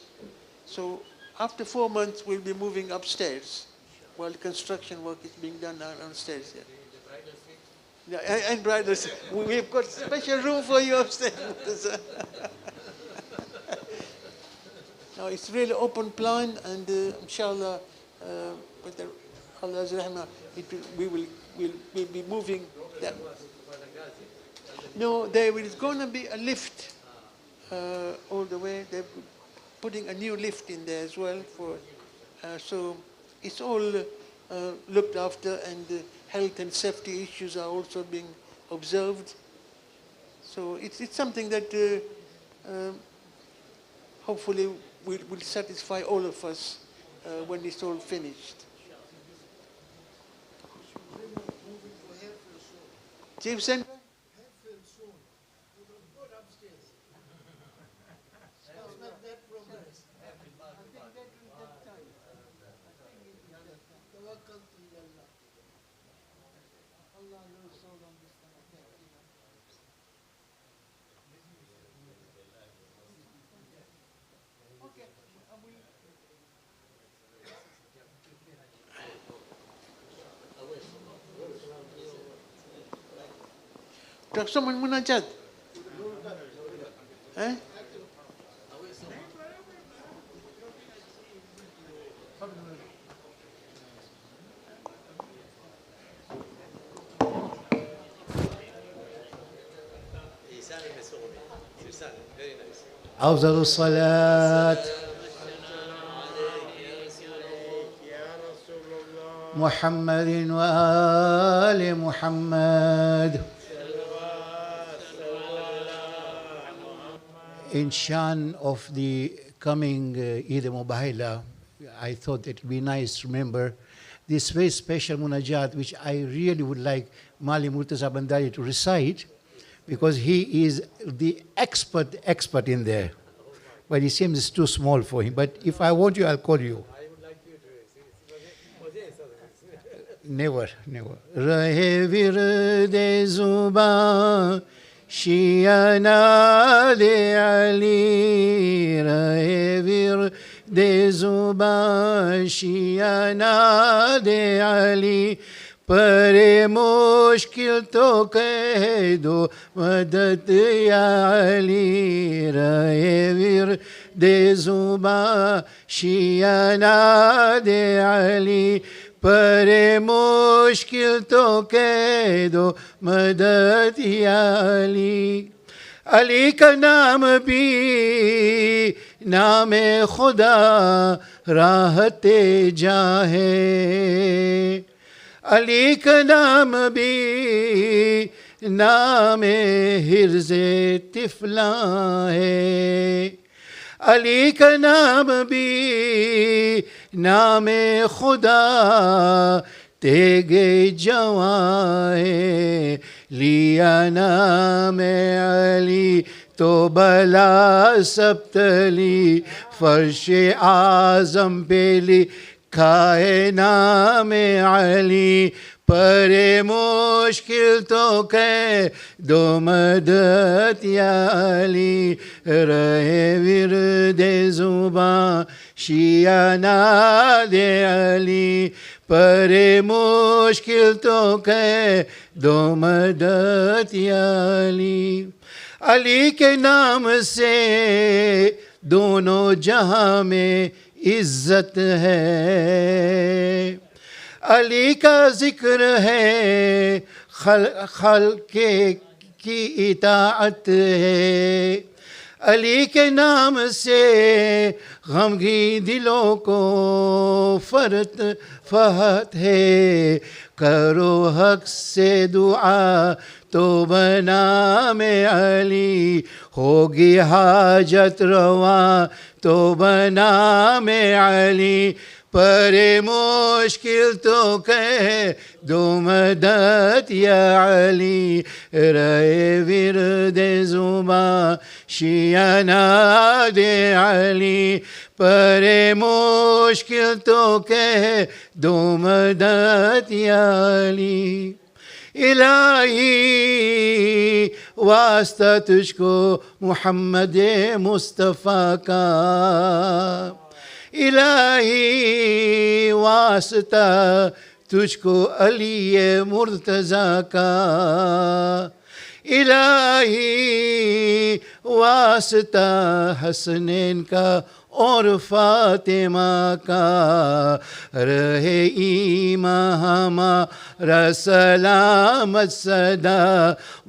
So after 4 months, we'll be moving upstairs while the construction work is being done downstairs. Yeah. And bridal suite. We've got special room for you upstairs. Now it's really open plan, and inshallah, with Allah's rahmah, we'll be moving that. No, there is going to be a lift all the way. They're putting a new lift in there as well. So it's all looked after, and health and safety issues are also being observed. So it's something that hopefully will satisfy all of us when it's all finished. Chief Sen? Tak someone munajat. Eh? أفضل الصلاة محمد وآل محمد. In sha'an of the coming Eid Mubahala, I thought it would be nice to remember this very special munajat, which I really would like Mali Murtaza Bandari to recite, because he is the expert in there. But it seems it's too small for him. But if I want you, I'll call you. I would like you to. Never, never. Rahe virde zuban Shiana de Ali, rahe virde zuban Shiana de Ali. परे मुश्किल तो कह दो मदद या अली, रहे वीर दे जुबा शियाना दे अली. परे मुश्किल तो कह दो मदद या अली. अली का नाम भी नाम खुदा राहते जा है. अली का नाम भी नाम हिर्ज़े तिफला है. अली का नाम भी नाम खुदा तेगे जवां है. लिया नाम अली तो बला सप्तली, फर्श आज़म पे ली खाए नाम अली. परे मुश्किल तो कह दो मदद या अली, रहे विरदे जुबां शियाना दे अली. परे मुश्किल तो कह दो मदद या अली. अली के नाम से दोनों जहां में इज्जत है. अली का जिक्र है, खल की इताअत है. अली के नाम से गमगी दिलों को फहत है. करो हक से दुआ तो बना में अली, होगी हाजत रवा तो बना में अली. परे मुश्किल तो कह दो मदद या अली, रहे विरदे जुबां शियाना दे अली. परे मुश्किल तो कह दो मदद या अली. इलाही वास्ता तुझको मोहम्मद मुस्तफ़ा का, इलाही वास्ता तुझको अली मुर्तज़ा का. इलाही वास्ता हसनैन का और फातिमा का. रहे ईमान हमारा सलामत सदा,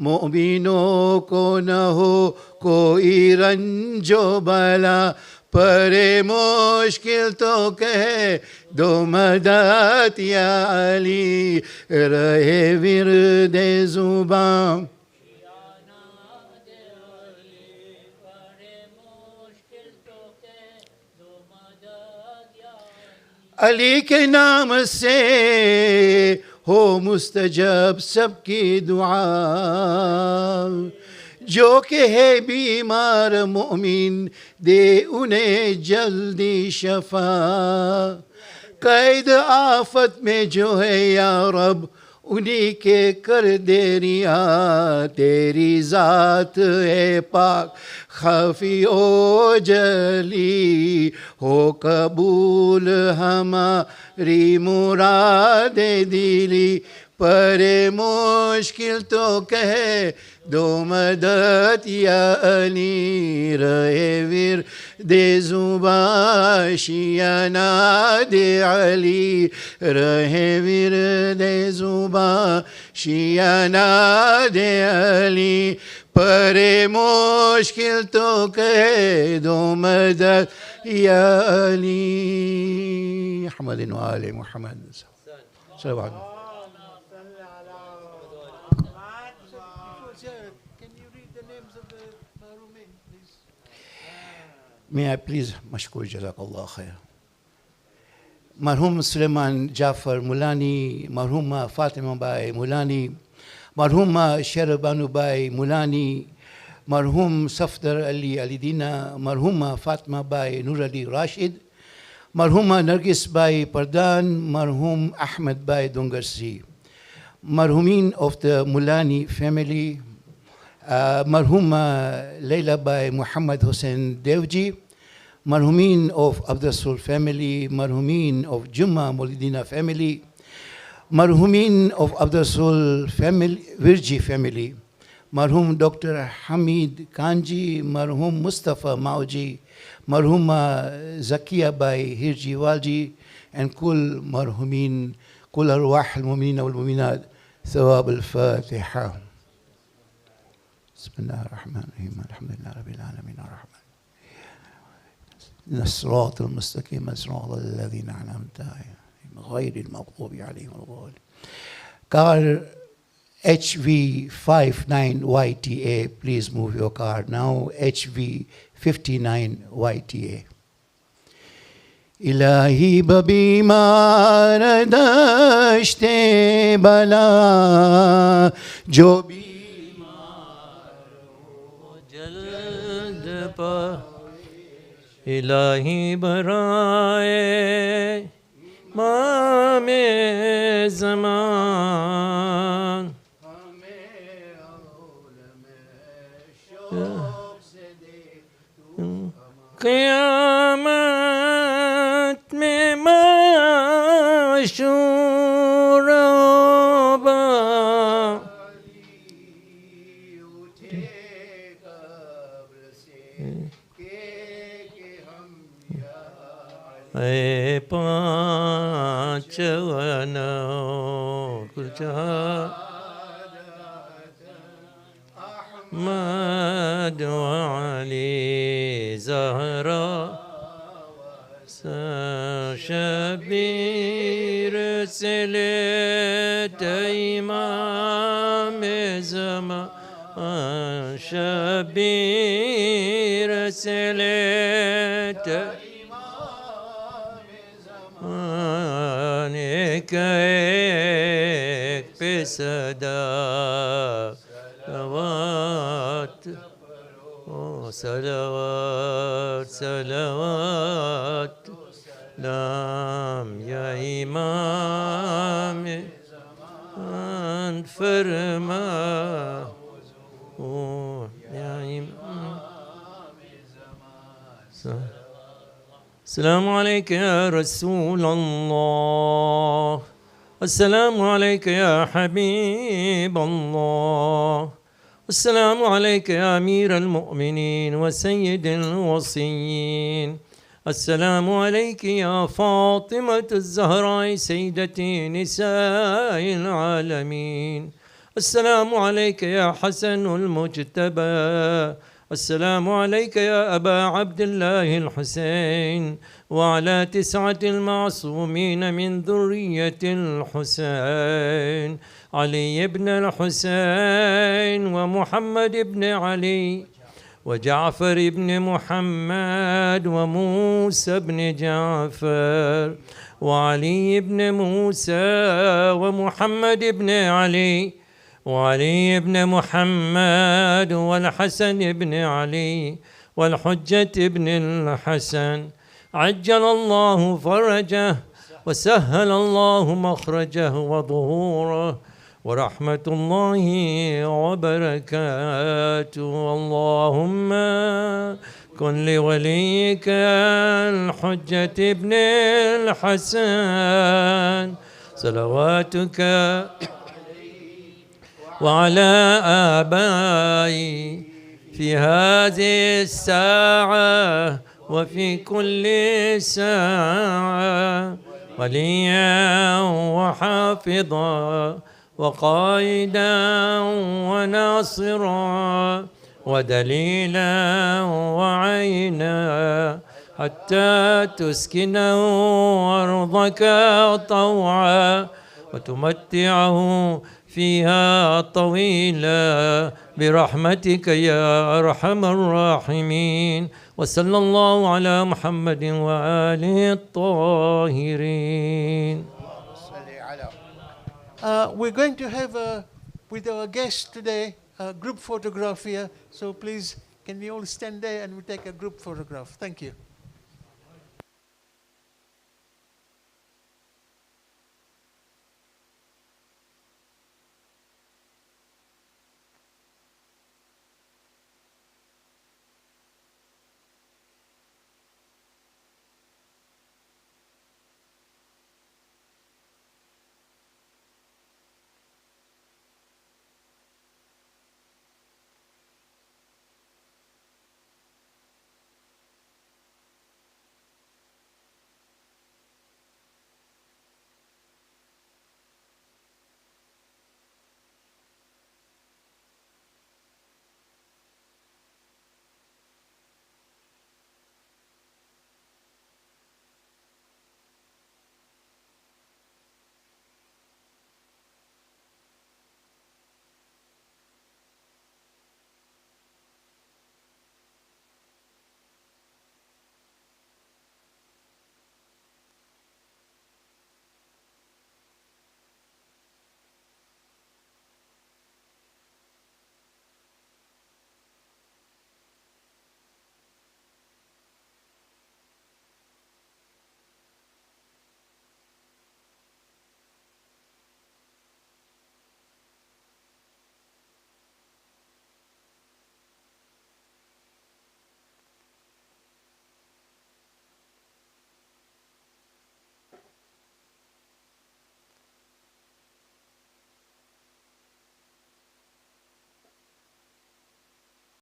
मोमिनों को न हो कोई रंजो बला. परे मुश्किल तो कह दो मदद या अली, रहे विरदे जुबां अली के नाम से हो मुस्तजब सबकी दुआ, जो के है बीमार मोमिन दे उन्हें जल्दी शफा, कैद आफत में जो है या रब उन्हीं के कर दे रिया, तेरी ज़ात है पाक खफी ओ जली, हो कबूल हमारी मुरादे दिली, परे मुश्किल तो कहे दो मदद या अली, रहे वीर दे ज़ुबां शियाना दे अली, रहे वीर दे ज़ुबां शियाना दे अली, परे मुश्किल तो कहे दो मदद या अली। मुहम्मद व आले मुहम्मद सल्लल्लाहु अलैहि। May I please, mashkur jazakallah khair. Marhum Suleiman Jafar Mulani, Marhuma Fatima Bai Mulani, Marhuma Sherabanu Bai Mulani, Marhum Safdar Ali Alidina, Marhuma Fatima Bai Nur Ali Rashid, Marhuma Nargis Bai Pardan, Marhum Ahmed Bai Dungarsi, Marhumin of the Mulani family, Marhuma Leila Bai Muhammad Hussein Devji, Marhumin of Abdasul family, Marhumin of Jumma Molidina family, Marhumin of Abdasul family, Virji family, Marhum Dr. Hamid Kanji, Marhum Mustafa Mauji, Marhuma Zakia Bai Hirji Walji, and Kul Marhumin, Kul Arwah al-Mu'minina wal-Mu'minat, Thawab al-Fatiha. Bismillah ar-Rahman ar-Rahim, alhamdulillah rabbil alamin ar-Rahman. الصراط المستقيم صراط الذين أنعمت عليهم غير المغضوب عليهم ولا الضالين. Car HV59YTA, please move your car now. HV59YTA. إلهي ببیمار داشته بلا جو بیمار ہو جلد پا الہی برائے امام زمان قیامت میں معشور ہوبا اے پانچ ونو احمد وعلی زہرا شبیر سے لیت امام زمان شبیر سے لیت ایک پہ صدا صلوات صلوات صلوات نام یا امام فرما یا امام. السلام عليك يا رسول الله، السلام عليك يا حبيب الله، السلام عليك يا أمير المؤمنين وسيد الوصيين، السلام عليك يا فاطمة الزهراء سيدة نساء العالمين، السلام عليك يا حسن المجتبى، السلام عليك يا أبا عبد الله الحسين وعلى 9 المعصومين من ذرية الحسين، علي بن الحسين ومحمد بن علي وجعفر بن محمد وموسى بن جعفر وعلي بن موسى ومحمد بن علي وعلي بن محمد والحسن بن علي والحجة بن الحسن عجل الله فرجه وسهل الله مخرجه وظهوره ورحمة الله وبركاته. اللهم كن لوليك الحجة بن الحسن صلواتك وعلى آبائي في هذه الساعة وفي كل ساعة وليا وحافظا وقائدا وناصرا ودليلا وعينا حتى تسكنه أرضك طوعا وتمتعه فيها طويلا برحمتك يا أرحم الراحمين. وصلى الله على محمد وآله الطاهرين. We're going to have with our guest today a group photograph here. So please, can we all stand there and we take a group photograph? Thank you.